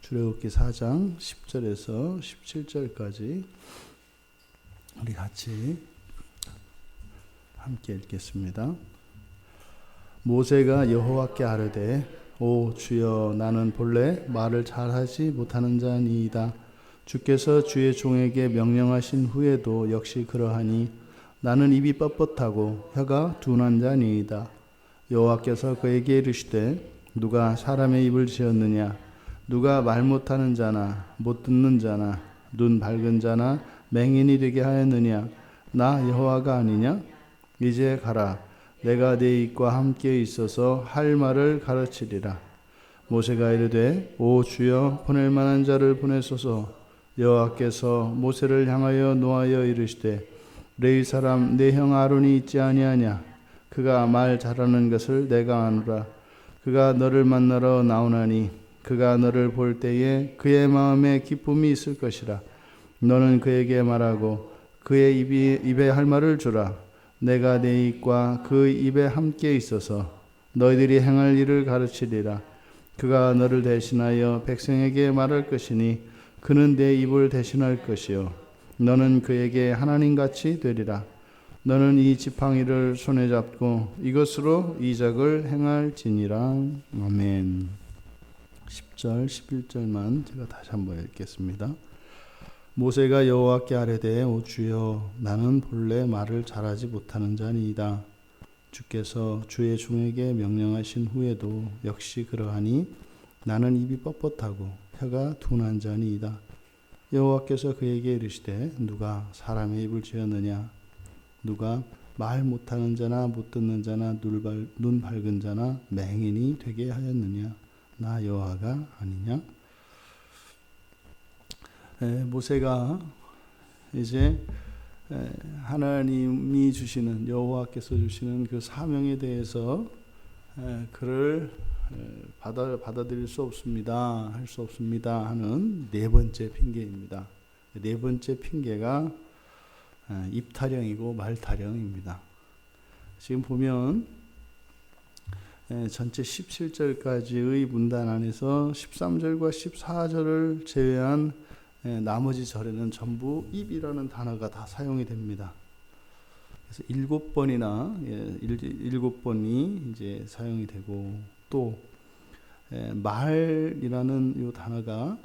출애굽기 4장 10절에서 17절까지 우리 같이 함께 읽겠습니다. 모세가 여호와께 아뢰되 오 주여 나는 본래 말을 잘하지 못하는 자니이다. 주께서 주의 종에게 명령하신 후에도 역시 그러하니 나는 입이 뻣뻣하고 혀가 둔한 자니이다. 여호와께서 그에게 이르시되 누가 사람의 입을 지었느냐? 누가 말 못하는 자나 못 듣는 자나 눈 밝은 자나 맹인이 되게 하였느냐? 나 여호와가 아니냐? 이제 가라. 내가 네 입과 함께 있어서 할 말을 가르치리라. 모세가 이르되 오 주여 보낼 만한 자를 보내소서. 여호와께서 모세를 향하여 노하여 이르시되 레위 사람 내 형 아론이 있지 아니하냐? 그가 말 잘하는 것을 내가 아노라. 그가 너를 만나러 나오나니 그가 너를 볼 때에 그의 마음에 기쁨이 있을 것이라. 너는 그에게 말하고 그의 입에 할 말을 주라. 내가 내 입과 그 입에 함께 있어서 너희들이 행할 일을 가르치리라. 그가 너를 대신하여 백성에게 말할 것이니 그는 내 입을 대신할 것이요 너는 그에게 하나님같이 되리라. 너는 이 지팡이를 손에 잡고 이것으로 이적을 행할지니라. 아멘. 10절 11절만 제가 다시 한번 읽겠습니다. 모세가 여호와께 아뢰되 오 주여 나는 본래 말을 잘하지 못하는 자니이다. 주께서 주의 종에게 명령하신 후에도 역시 그러하니 나는 입이 뻣뻣하고 혀가 둔한 자니이다. 여호와께서 그에게 이르시되 누가 사람의 입을 지었느냐? 누가 말 못하는 자나 못 듣는 자나 눈 밝은 자나 맹인이 되게 하였느냐? 나 여호와가 아니냐? 모세가 이제 하나님이 주시는 여호와께서 주시는 그 사명에 대해서 그를 받아들일 수 없습니다. 할 수 없습니다 하는 네 번째 핑계입니다. 네 번째 핑계가 입타령이고 말타령입니다. 지금 보면 전체 17절까지의 문단 안에서 13절과 14절을 제외한 나머지 절에는 전부 입이라는 단어가 다 사용이 됩니다. 그래서 7번이 이제 사용이 되고 또 말이라는 이 단어가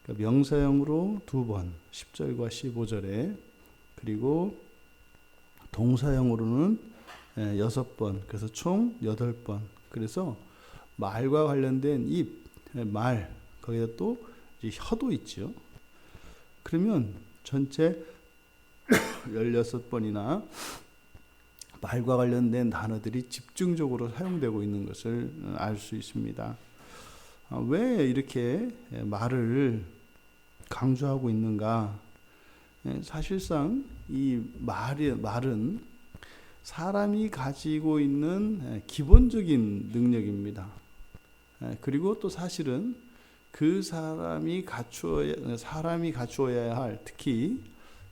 명사형으로 2번 10절과 15절에 그리고 동사형으로는 6번 그래서 총 8번 그래서 말과 관련된 입, 말 거기다 또 혀도 있죠. 그러면 전체 16번이나 말과 관련된 단어들이 집중적으로 사용되고 있는 것을 알 수 있습니다. 왜 이렇게 말을 강조하고 있는가? 사실상 이 말은 사람이 가지고 있는 기본적인 능력입니다. 그리고 또 사실은 그 사람이 갖추어야 할 특히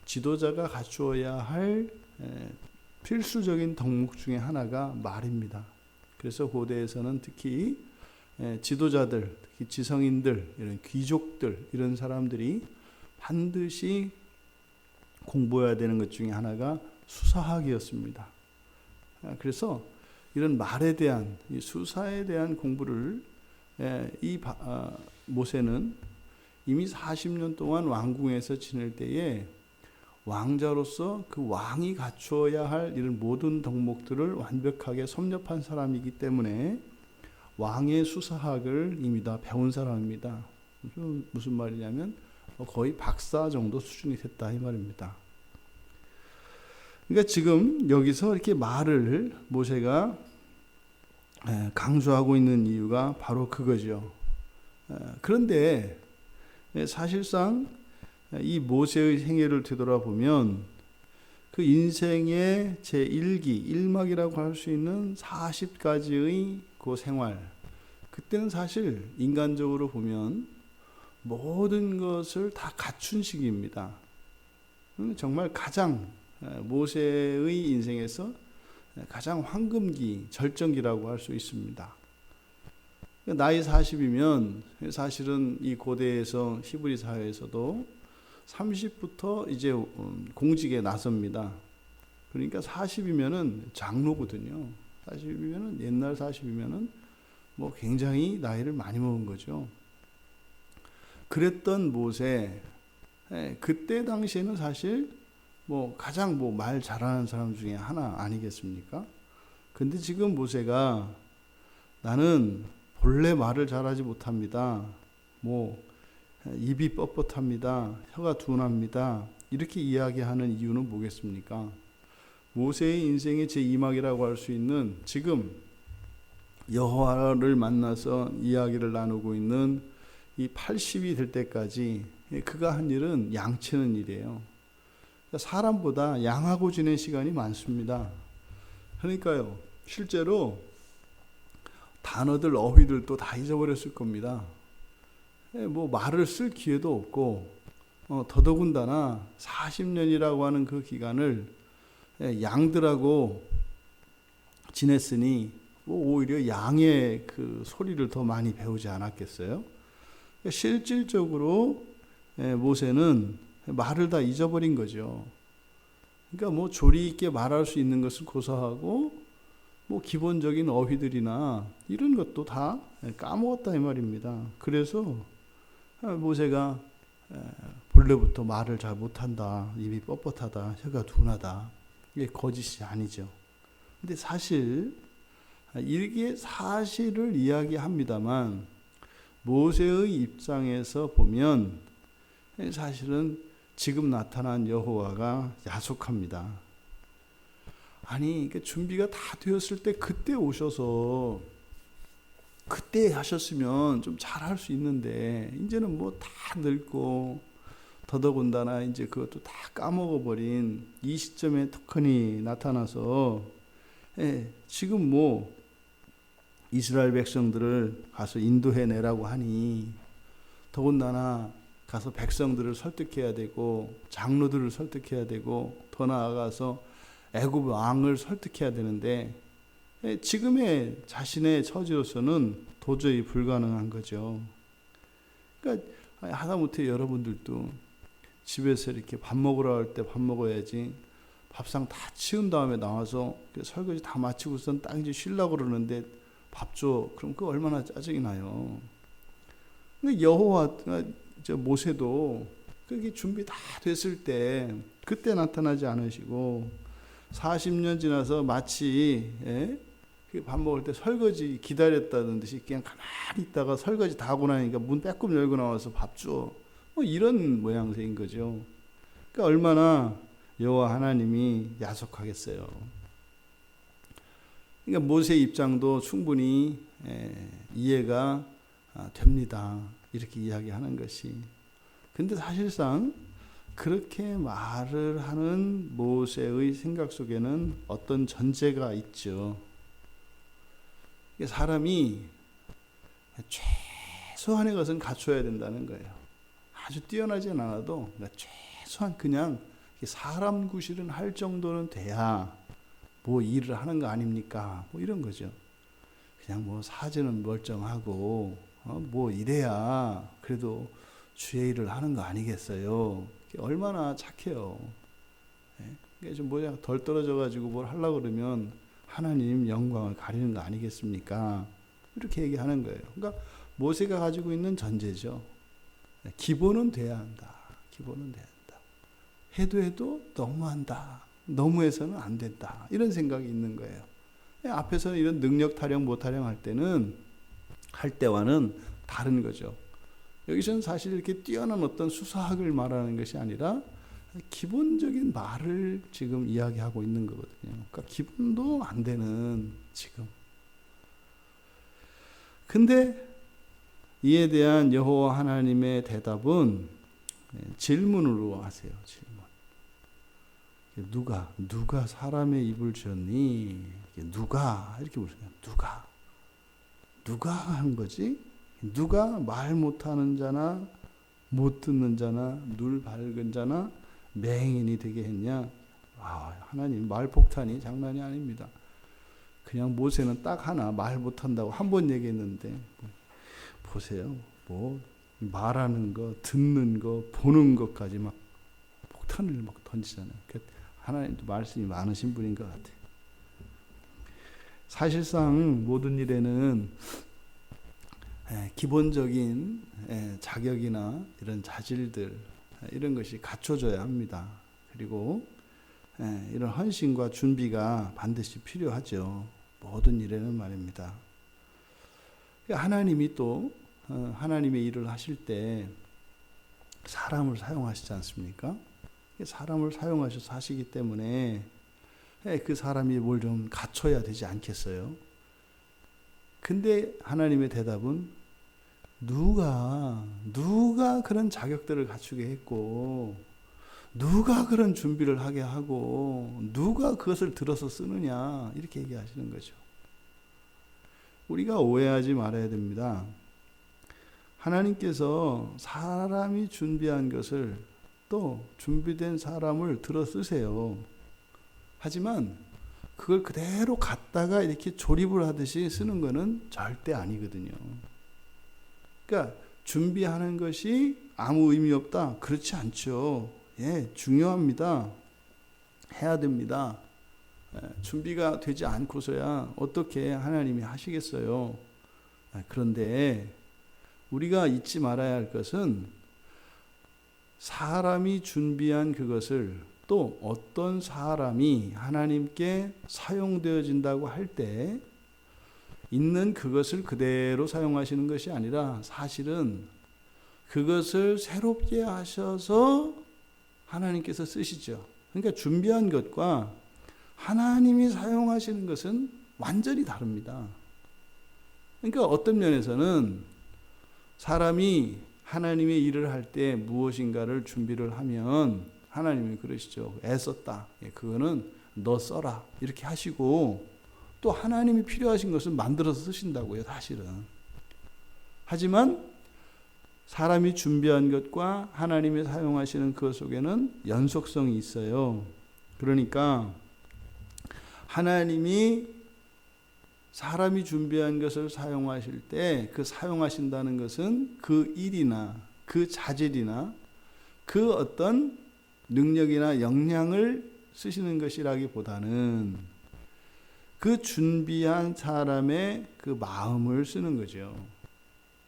지도자가 갖추어야 할 필수적인 덕목 중에 하나가 말입니다. 그래서 고대에서는 특히 지도자들, 특히 지성인들, 이런 귀족들 이런 사람들이 반드시 공부해야 되는 것 중에 하나가 수사학이었습니다. 그래서 이런 말에 대한 이 수사에 대한 공부를 모세는 이미 40년 동안 왕궁에서 지낼 때에 왕자로서 그 왕이 갖추어야 할 이런 모든 덕목들을 완벽하게 섭렵한 사람이기 때문에 왕의 수사학을 이미 다 배운 사람입니다. 무슨 말이냐면 거의 박사 정도 수준이 됐다 이 말입니다. 그러니까 지금 여기서 이렇게 말을 모세가 강조하고 있는 이유가 바로 그거죠. 그런데 사실상 이 모세의 생애를 되돌아보면 그 인생의 제1기, 1막이라고 할 수 있는 40가지의 그 생활, 그때는 사실 인간적으로 보면 모든 것을 다 갖춘 시기입니다. 정말 모세의 인생에서 가장 황금기, 절정기라고 할 수 있습니다. 나이 40이면 사실은 이 고대에서 히브리 사회에서도 30부터 이제 공직에 나섭니다. 그러니까 40이면은 장로거든요. 40이면은 옛날 40이면은 뭐 굉장히 나이를 많이 먹은 거죠. 그랬던 모세, 그때 당시에는 사실 뭐 가장 뭐 말 잘하는 사람 중에 하나 아니겠습니까? 근데 지금 모세가 나는 본래 말을 잘하지 못합니다. 뭐 입이 뻣뻣합니다. 혀가 둔합니다. 이렇게 이야기하는 이유는 뭐겠습니까? 모세의 인생의 제2막이라고 할 수 있는 지금 여호와를 만나서 이야기를 나누고 있는 이 80이 될 때까지 그가 한 일은 양치는 일이에요. 사람보다 양하고 지낸 시간이 많습니다. 그러니까요, 실제로 단어들, 어휘들도 다 잊어버렸을 겁니다. 뭐 말을 쓸 기회도 없고, 더더군다나 40년이라고 하는 그 기간을 양들하고 지냈으니 뭐 오히려 양의 그 소리를 더 많이 배우지 않았겠어요? 실질적으로 모세는 말을 다 잊어버린 거죠. 그러니까 뭐 조리 있게 말할 수 있는 것을 고사하고 뭐 기본적인 어휘들이나 이런 것도 다 까먹었다 이 말입니다. 그래서 모세가 본래부터 말을 잘 못한다, 입이 뻣뻣하다, 혀가 둔하다, 이게 거짓이 아니죠. 근데 사실 이게 사실을 이야기합니다만 모세의 입장에서 보면 사실은 지금 나타난 여호와가 야속합니다. 아니, 준비가 다 되었을 때 그때 오셔서 그때 하셨으면 좀 잘할 수 있는데 이제는 뭐 다 늙고 더더군다나 이제 그것도 다 까먹어버린 이 시점에 특허니 나타나서 지금 뭐 이스라엘 백성들을 가서 인도해 내라고 하니 더군다나 가서 백성들을 설득해야 되고 장로들을 설득해야 되고 더 나아가서 애굽 왕을 설득해야 되는데 지금의 자신의 처지로서는 도저히 불가능한 거죠. 그러니까 하다못해 여러분들도 집에서 이렇게 밥 먹으러 갈 때 밥 먹어야지 밥상 다 치운 다음에 나와서 설거지 다 마치고선 딱 이제 쉬려고 그러는데 밥 줘. 그럼 그 얼마나 짜증이 나요. 근데 여호와가 모세도 그게 준비 다 됐을 때 그때 나타나지 않으시고 40년 지나서 마치 밥 먹을 때 설거지 기다렸다는 듯이 그냥 가만히 있다가 설거지 다 하고 나니까 문 빼꼼 열고 나와서 밥 줘. 뭐 이런 모양새인 거죠. 그러니까 얼마나 여호와 하나님이 야속하겠어요. 그러니까 모세의 입장도 충분히 이해가 됩니다. 이렇게 이야기하는 것이. 근데 사실상 그렇게 말을 하는 모세의 생각 속에는 어떤 전제가 있죠. 사람이 최소한의 것은 갖춰야 된다는 거예요. 아주 뛰어나진 않아도 최소한 그냥 사람 구실은 할 정도는 돼야 뭐 일을 하는 거 아닙니까? 뭐 이런 거죠. 그냥 뭐 사지는 멀쩡하고 뭐 이래야 그래도 주의 일을 하는 거 아니겠어요? 얼마나 착해요. 그러니까 좀 뭐냐 덜 떨어져 가지고 뭘 하려고 그러면 하나님 영광을 가리는 거 아니겠습니까? 이렇게 얘기하는 거예요. 그러니까 모세가 가지고 있는 전제죠. 기본은 돼야 한다. 기본은 돼야 한다. 해도 너무한다. 너무해서는 안 된다. 이런 생각이 있는 거예요. 앞에서 이런 능력 타령 못 타령 할 때는 할 때와는 다른 거죠. 여기서는 사실 이렇게 뛰어난 어떤 수사학을 말하는 것이 아니라 기본적인 말을 지금 이야기하고 있는 거거든요. 그러니까 기본도 안 되는 지금. 근데 이에 대한 여호와 하나님의 대답은 질문으로 하세요. 질문. 누가 사람의 입을 지었니? 누가 이렇게 물으세요. 누가 한 거지? 누가 말 못하는 자나 못 듣는 자나 눈 밝은 자나 맹인이 되게 했냐? 하나님 말폭탄이 장난이 아닙니다. 그냥 모세는 딱 하나 말 못한다고 한 번 얘기했는데 보세요. 뭐 말하는 거, 듣는 거, 보는 것까지 막 폭탄을 막 던지잖아요. 하나님도 말씀이 많으신 분인 것 같아요. 사실상 모든 일에는 기본적인 자격이나 이런 자질들 이런 것이 갖춰져야 합니다. 그리고 이런 헌신과 준비가 반드시 필요하죠. 모든 일에는 말입니다. 하나님이 또 하나님의 일을 하실 때 사람을 사용하시지 않습니까? 사람을 사용하셔서 하시기 때문에 그 사람이 뭘 좀 갖춰야 되지 않겠어요? 근데 하나님의 대답은 누가 그런 자격들을 갖추게 했고 누가 그런 준비를 하게 하고 누가 그것을 들어서 쓰느냐 이렇게 얘기하시는 거죠. 우리가 오해하지 말아야 됩니다. 하나님께서 사람이 준비한 것을 또 준비된 사람을 들어 쓰세요. 하지만 그걸 그대로 갖다가 이렇게 조립을 하듯이 쓰는 것은 절대 아니거든요. 그러니까 준비하는 것이 아무 의미 없다. 그렇지 않죠. 중요합니다. 해야 됩니다. 준비가 되지 않고서야 어떻게 하나님이 하시겠어요. 그런데 우리가 잊지 말아야 할 것은 사람이 준비한 그것을 또 어떤 사람이 하나님께 사용되어진다고 할 때 있는 그것을 그대로 사용하시는 것이 아니라 사실은 그것을 새롭게 하셔서 하나님께서 쓰시죠. 그러니까 준비한 것과 하나님이 사용하시는 것은 완전히 다릅니다. 그러니까 어떤 면에서는 사람이 하나님의 일을 할 때 무엇인가를 준비를 하면 하나님이 그러시죠. 애썼다. 그거는 너 써라. 이렇게 하시고 또 하나님이 필요하신 것을 만들어서 쓰신다고요. 사실은. 하지만 사람이 준비한 것과 하나님이 사용하시는 그 속에는 연속성이 있어요. 그러니까 하나님이 사람이 준비한 것을 사용하실 때 그 사용하신다는 것은 그 일이나 그 자질이나 그 어떤 능력이나 역량을 쓰시는 것이라기보다는 그 준비한 사람의 그 마음을 쓰는 거죠.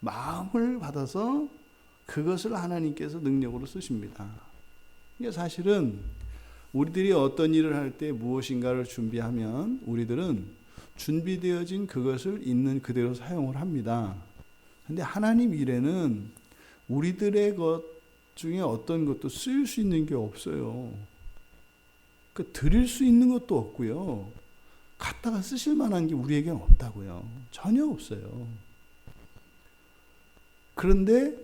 마음을 받아서 그것을 하나님께서 능력으로 쓰십니다. 이게 사실은 우리들이 어떤 일을 할 때 무엇인가를 준비하면 우리들은 준비되어진 그것을 있는 그대로 사용을 합니다. 그런데 하나님 일에는 우리들의 것 중에 어떤 것도 쓰일 수 있는 게 없어요. 그 드릴 수 있는 것도 없고요. 갖다가 쓰실 만한 게 우리에게는 없다고요. 전혀 없어요. 그런데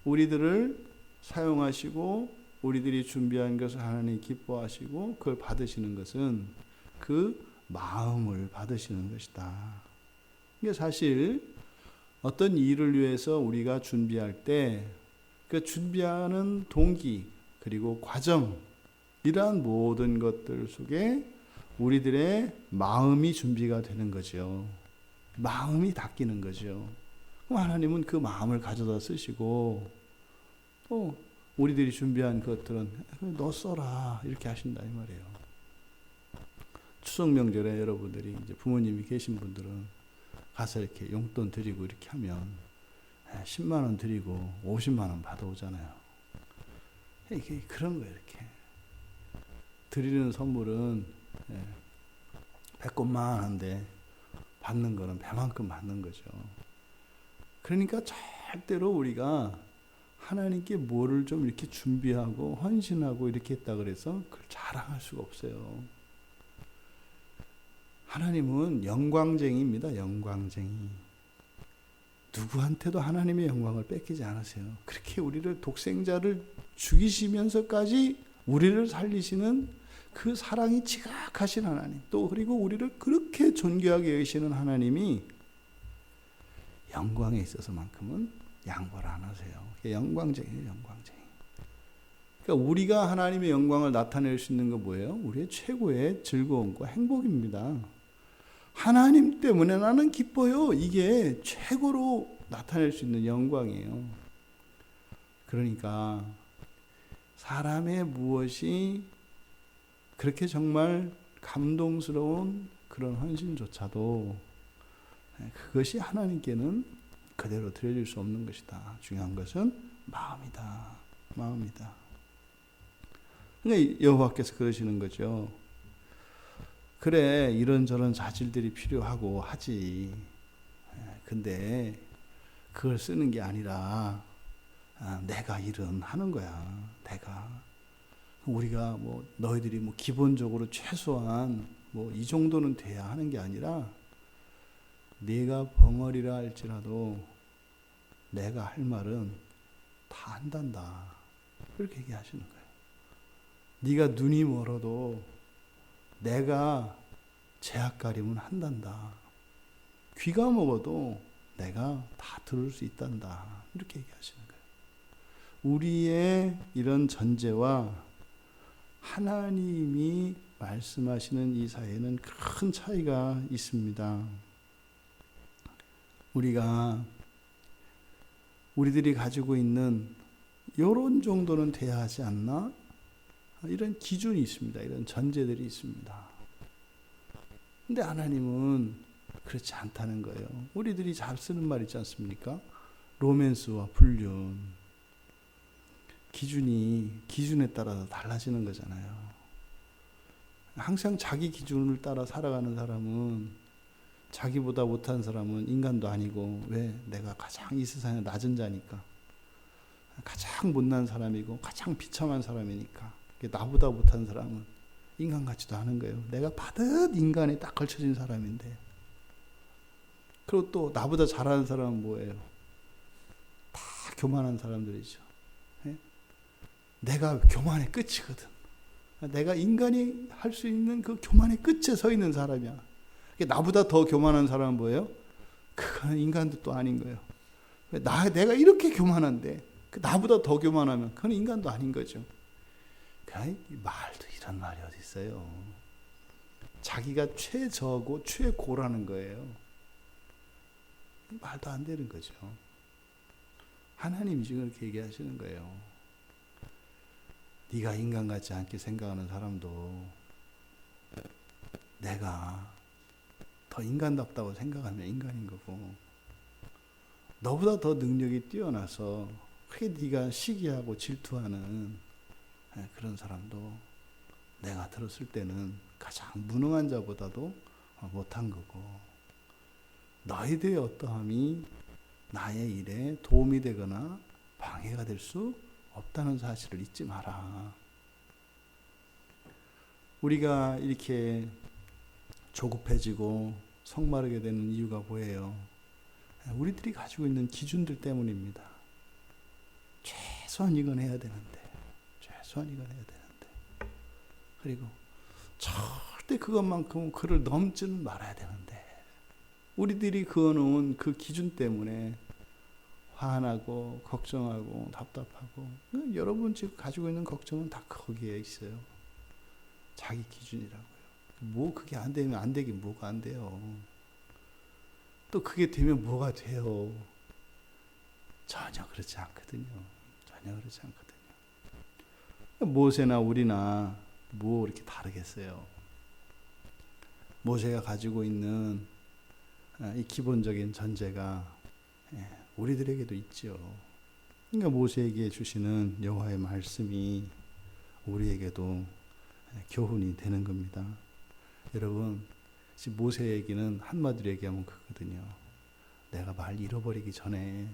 우리들을 사용하시고 우리들이 준비한 것을 하나님이 기뻐하시고 그걸 받으시는 것은 그 마음을 받으시는 것이다. 이게 사실 어떤 일을 위해서 우리가 준비할 때 그 준비하는 동기 그리고 과정 이러한 모든 것들 속에 우리들의 마음이 준비가 되는 거죠. 마음이 닦이는 거죠. 그럼 하나님은 그 마음을 가져다 쓰시고 또 우리들이 준비한 것들은 너 써라 이렇게 하신다 이 말이에요. 추석 명절에 여러분들이 이제 부모님이 계신 분들은 가서 이렇게 용돈 드리고 이렇게 하면 10만 원 드리고 50만 원 받아오잖아요. 이게 그런 거예요. 이렇게 드리는 선물은 배꼽만한데 받는 거는 배만큼 받는 거죠. 그러니까 절대로 우리가 하나님께 뭐를 좀 이렇게 준비하고 헌신하고 이렇게 했다 그래서 그걸 자랑할 수가 없어요. 하나님은 영광쟁이입니다. 영광쟁이. 누구한테도 하나님의 영광을 뺏기지 않으세요. 그렇게 우리를 독생자를 죽이시면서까지 우리를 살리시는 그 사랑이 지각하신 하나님, 또 그리고 우리를 그렇게 존귀하게 여기시는 하나님이 영광에 있어서만큼은 양보를 안 하세요. 영광쟁이에요. 영광쟁이. 그러니까 우리가 하나님의 영광을 나타낼 수 있는 건 뭐예요? 우리의 최고의 즐거움과 행복입니다. 하나님 때문에 나는 기뻐요. 이게 최고로 나타낼 수 있는 영광이에요. 그러니까 사람의 무엇이 그렇게 정말 감동스러운 그런 헌신조차도 그것이 하나님께는 그대로 드려질 수 없는 것이다. 중요한 것은 마음이다. 마음이다. 그러니까 여호와께서 그러시는 거죠. 그래, 이런저런 자질들이 필요하고 하지. 근데 그걸 쓰는 게 아니라 내가 일은 하는 거야. 내가. 우리가 뭐 너희들이 뭐 기본적으로 최소한 뭐 이 정도는 돼야 하는 게 아니라 네가 벙어리라 할지라도 내가 할 말은 다 한단다. 그렇게 얘기하시는 거예요. 네가 눈이 멀어도 내가 제약 가림은 한단다. 귀가 먹어도 내가 다 들을 수 있단다. 이렇게 얘기하시는 거예요. 우리의 이런 전제와 하나님이 말씀하시는 이 사이에는 큰 차이가 있습니다. 우리들이 가지고 있는 이런 정도는 돼야 하지 않나? 이런 기준이 있습니다. 이런 전제들이 있습니다. 근데 하나님은 그렇지 않다는 거예요. 우리들이 잘 쓰는 말 있지 않습니까? 로맨스와 불륜. 기준에 따라서 달라지는 거잖아요. 항상 자기 기준을 따라 살아가는 사람은, 자기보다 못한 사람은 인간도 아니고, 왜? 내가 가장 이 세상에 낮은 자니까. 가장 못난 사람이고 가장 비참한 사람이니까. 나보다 못한 사람은 인간 같지도 않은 거예요. 내가 바듯 인간에 딱 걸쳐진 사람인데. 그리고 또 나보다 잘하는 사람은 뭐예요? 다 교만한 사람들이죠. 예? 내가 교만의 끝이거든. 내가 인간이 할 수 있는 그 교만의 끝에 서 있는 사람이야. 나보다 더 교만한 사람은 뭐예요? 그건 인간도 또 아닌 거예요. 내가 이렇게 교만한데 나보다 더 교만하면 그건 인간도 아닌 거죠. 말도 이런 말이 어디 있어요. 자기가 최저고 최고라는 거예요. 말도 안 되는 거죠. 하나님이 지금 그렇게 얘기하시는 거예요. 네가 인간 같지 않게 생각하는 사람도 내가 더 인간답다고 생각하면 인간인 거고, 너보다 더 능력이 뛰어나서 그게 네가 시기하고 질투하는 그런 사람도 내가 들었을 때는 가장 무능한 자보다도 못한 거고, 너희들의 어떠함이 나의 일에 도움이 되거나 방해가 될 수 없다는 사실을 잊지 마라. 우리가 이렇게 조급해지고 성마르게 되는 이유가 뭐예요? 우리들이 가지고 있는 기준들 때문입니다. 최소한 이건 해야 되는데, 그리고 절대 그것만큼 그를 넘지는 말아야 되는데, 우리들이 그어놓은 그 기준 때문에 화나고 걱정하고 답답하고, 여러분 지금 가지고 있는 걱정은 다 거기에 있어요. 자기 기준이라고요. 뭐 그게 안 되면 안 되긴 뭐가 안 돼요. 또 그게 되면 뭐가 돼요. 전혀 그렇지 않거든요. 모세나 우리나 뭐 이렇게 다르겠어요. 모세가 가지고 있는 이 기본적인 전제가 우리들에게도 있죠. 그러니까 모세에게 주시는 여호와의 말씀이 우리에게도 교훈이 되는 겁니다. 여러분, 모세 얘기는 한마디로 얘기하면 그거거든요. 내가 말 잃어버리기 전에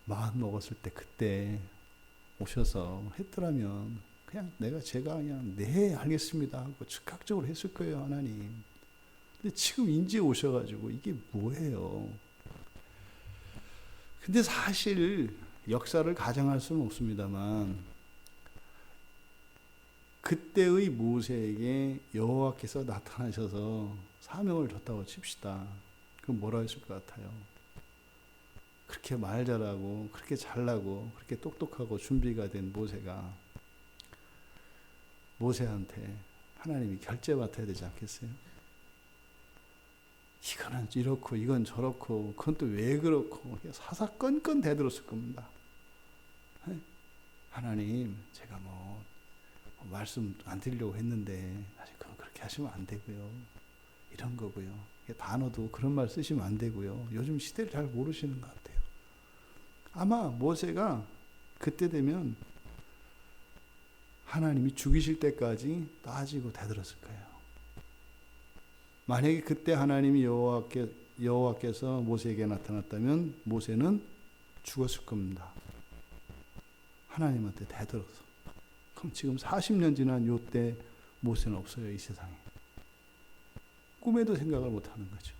마음 먹었을 때 그때 오셔서 했더라면 제가 그냥 네 알겠습니다 하고 즉각적으로 했을 거예요, 하나님. 근데 지금 인제 오셔가지고 이게 뭐예요? 근데 사실 역사를 가정할 수는 없습니다만, 그때의 모세에게 여호와께서 나타나셔서 사명을 줬다고 칩시다. 그럼 뭐라 했을 것 같아요? 그렇게 말 잘하고 그렇게 잘나고 그렇게 똑똑하고 준비가 된 모세가, 모세한테 하나님이 결제 맡아야 되지 않겠어요? 이거는 이렇고 이건 저렇고 그건 또 왜 그렇고 사사건건 대들었을 겁니다. 하나님, 제가 말씀 안 드리려고 했는데 사실 그건 그렇게 하시면 안 되고요. 이런 거고요. 단어도 그런 말 쓰시면 안 되고요. 요즘 시대를 잘 모르시는 것 같아요. 아마 모세가 그때 되면 하나님이 죽이실 때까지 따지고 대들었을 거예요. 만약에 그때 하나님이 여호와께서 모세에게 나타났다면 모세는 죽었을 겁니다. 하나님한테 대들어서. 그럼 지금 40년 지난 요때 모세는 없어요, 이 세상에. 꿈에도 생각을 못하는 거죠.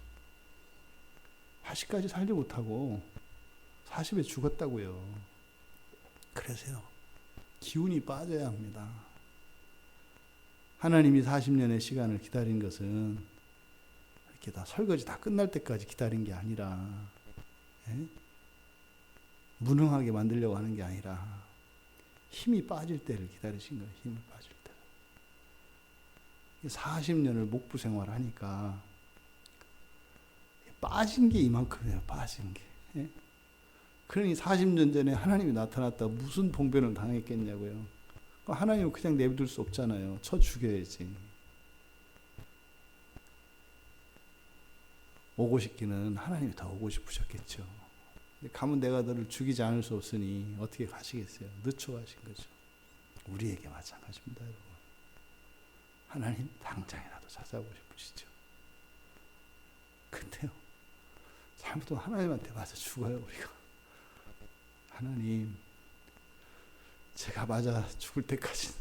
80까지 살지 못하고 40에 죽었다고요. 그래서요, 기운이 빠져야 합니다. 하나님이 40년의 시간을 기다린 것은 이렇게 다 설거지 다 끝날 때까지 기다린 게 아니라, 무능하게 만들려고 하는 게 아니라 힘이 빠질 때를 기다리신 거예요. 힘이 빠질 때. 40년을 목부 생활을 하니까 빠진 게 이만큼이에요. 빠진 게. 그러니 40년 전에 하나님이 나타났다고 무슨 봉변을 당했겠냐고요. 하나님은 그냥 내버릴 수 없잖아요. 쳐 죽여야지. 오고 싶기는 하나님이 더 오고 싶으셨겠죠. 가면 내가 너를 죽이지 않을 수 없으니 어떻게 가시겠어요? 늦춰 가신 거죠. 우리에게 마찬가지입니다, 여러분. 하나님 당장이라도 찾아오고 싶으시죠. 근데요, 잘못하면 하나님한테 맞아 죽어요, 우리가. 하나님, 제가 맞아 죽을 때까지,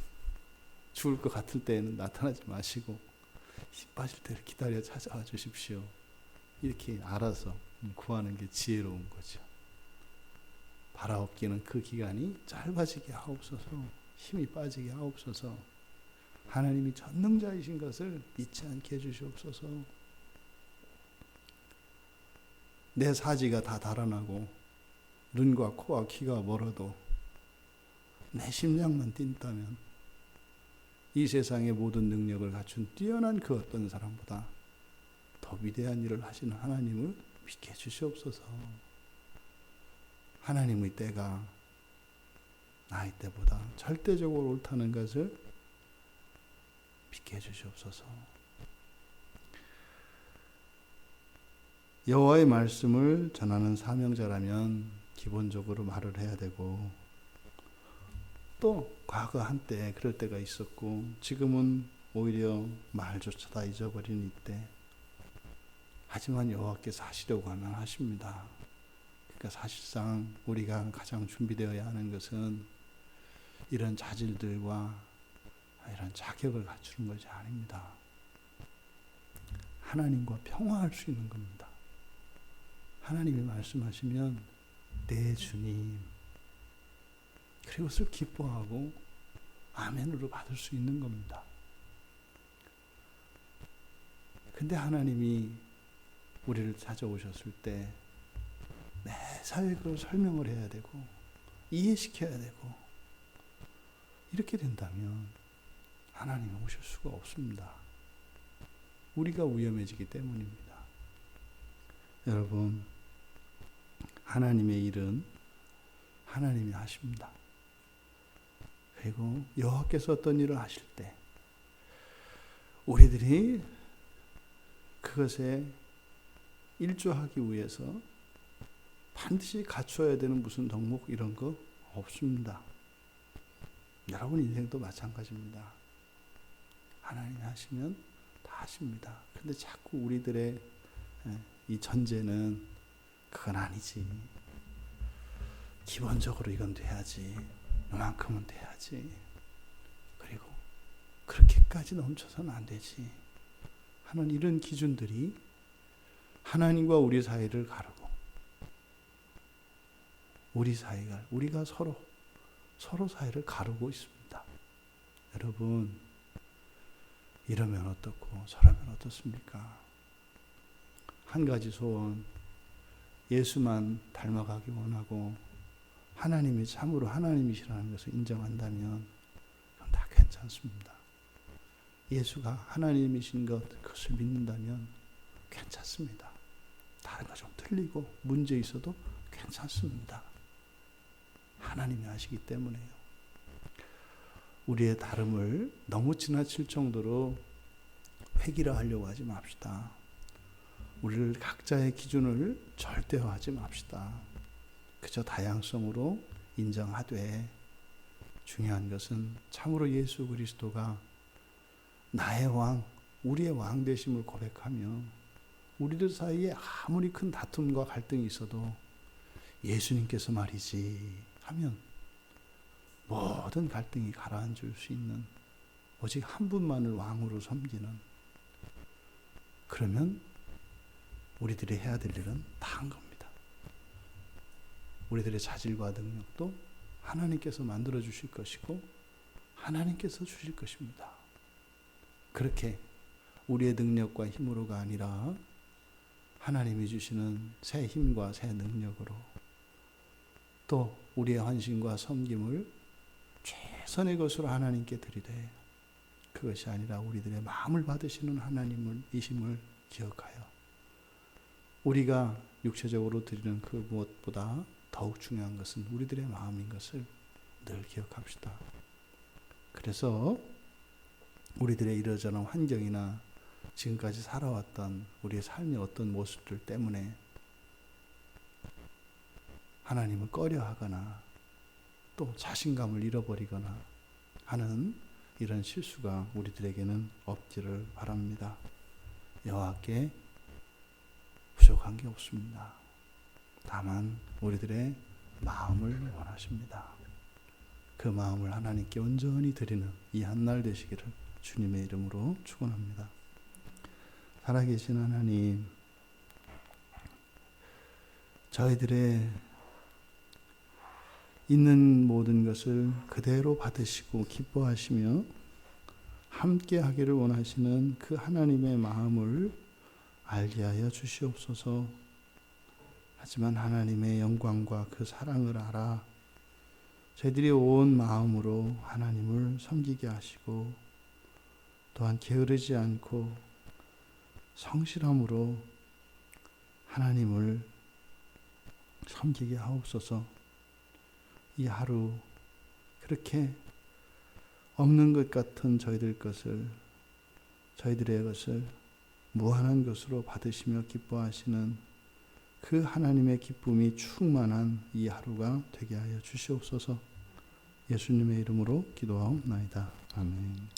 죽을 것 같을 때에는 나타나지 마시고 힘 빠질 때를 기다려 찾아와 주십시오. 이렇게 알아서 구하는 게 지혜로운 거죠. 바라옵기는 그 기간이 짧아지게 하옵소서, 힘이 빠지게 하옵소서, 하나님이 전능자이신 것을 잊지 않게 해주시옵소서. 내 사지가 다 달아나고 눈과 코와 귀가 멀어도 내 심장만 뛴다면 이 세상의 모든 능력을 갖춘 뛰어난 그 어떤 사람보다 더 위대한 일을 하시는 하나님을 믿게 해주시옵소서. 하나님의 때가 나의 때보다 절대적으로 옳다는 것을 믿게 해주시옵소서. 여호와의 말씀을 전하는 사명자라면 기본적으로 말을 해야 되고, 또 과거 한때 그럴 때가 있었고 지금은 오히려 말조차 다 잊어버린 이때, 하지만 여호와께서 하시려고 하면 하십니다. 그러니까 사실상 우리가 가장 준비되어야 하는 것은 이런 자질들과 이런 자격을 갖추는 것이 아닙니다. 하나님과 평화할 수 있는 겁니다. 하나님이 말씀하시면 내 주님, 그리고 그것을 기뻐하고 아멘으로 받을 수 있는 겁니다. 근데 하나님이 우리를 찾아오셨을 때 매사에 그걸 설명을 해야 되고 이해시켜야 되고, 이렇게 된다면 하나님이 오실 수가 없습니다. 우리가 위험해지기 때문입니다. 여러분, 하나님의 일은 하나님이 하십니다. 그리고 여호와께서 어떤 일을 하실 때 우리들이 그것에 일조하기 위해서 반드시 갖춰야 되는 무슨 덕목 이런 거 없습니다. 여러분 인생도 마찬가지입니다. 하나님이 하시면 다 하십니다. 근데 자꾸 우리들의 이 전제는 그건 아니지. 기본적으로 이건 돼야지. 이만큼은 돼야지. 그리고 그렇게까지 넘쳐서는 안 되지. 하는 이런 기준들이 하나님과 우리 사이를 가르고, 우리가 서로 사이를 가르고 있습니다. 여러분, 이러면 어떻고 저러면 어떻습니까? 한 가지 소원, 예수만 닮아가기 원하고 하나님이 참으로 하나님이시라는 것을 인정한다면 그건 다 괜찮습니다. 예수가 하나님이신 것, 그것을 믿는다면 괜찮습니다. 다른 거 좀 틀리고 문제 있어도 괜찮습니다. 하나님이 하시기 때문에요. 우리의 다름을 너무 지나칠 정도로 획일화하려고 하지 맙시다. 우리를 각자의 기준을 절대화하지 맙시다. 그저 다양성으로 인정하되 중요한 것은 참으로 예수 그리스도가 나의 왕, 우리의 왕 되심을 고백하며 우리들 사이에 아무리 큰 다툼과 갈등이 있어도 예수님께서 말이지 하면 모든 갈등이 가라앉을 수 있는 오직 한 분만을 왕으로 섬기는, 그러면 우리들이 해야 될 일은 다 한 겁니다. 우리들의 자질과 능력도 하나님께서 만들어 주실 것이고 하나님께서 주실 것입니다. 그렇게 우리의 능력과 힘으로가 아니라 하나님이 주시는 새 힘과 새 능력으로, 또 우리의 헌신과 섬김을 최선의 것으로 하나님께 드리되, 그것이 아니라 우리들의 마음을 받으시는 하나님이심을 기억하여 우리가 육체적으로 드리는 그 무엇보다 더욱 중요한 것은 우리들의 마음인 것을 늘 기억합시다. 그래서 우리들의 이러저런 환경이나 지금까지 살아왔던 우리의 삶의 어떤 모습들 때문에 하나님을 꺼려하거나 또 자신감을 잃어버리거나 하는 이런 실수가 우리들에게는 없기를 바랍니다. 여호와께 부족한 게 없습니다. 다만 우리들의 마음을 원하십니다. 그 마음을 하나님께 온전히 드리는 이 한날 되시기를 주님의 이름으로 축원합니다. 살아계신 하나님, 저희들의 있는 모든 것을 그대로 받으시고 기뻐하시며 함께 하기를 원하시는 그 하나님의 마음을 알게 하여 주시옵소서. 하지만 하나님의 영광과 그 사랑을 알아 저희들이 온 마음으로 하나님을 섬기게 하시고, 또한 게으르지 않고 성실함으로 하나님을 섬기게 하옵소서. 이 하루 그렇게 없는 것 같은 저희들의 것을 무한한 것으로 받으시며 기뻐하시는 그 하나님의 기쁨이 충만한 이 하루가 되게 하여 주시옵소서. 예수님의 이름으로 기도하옵나이다. 아멘.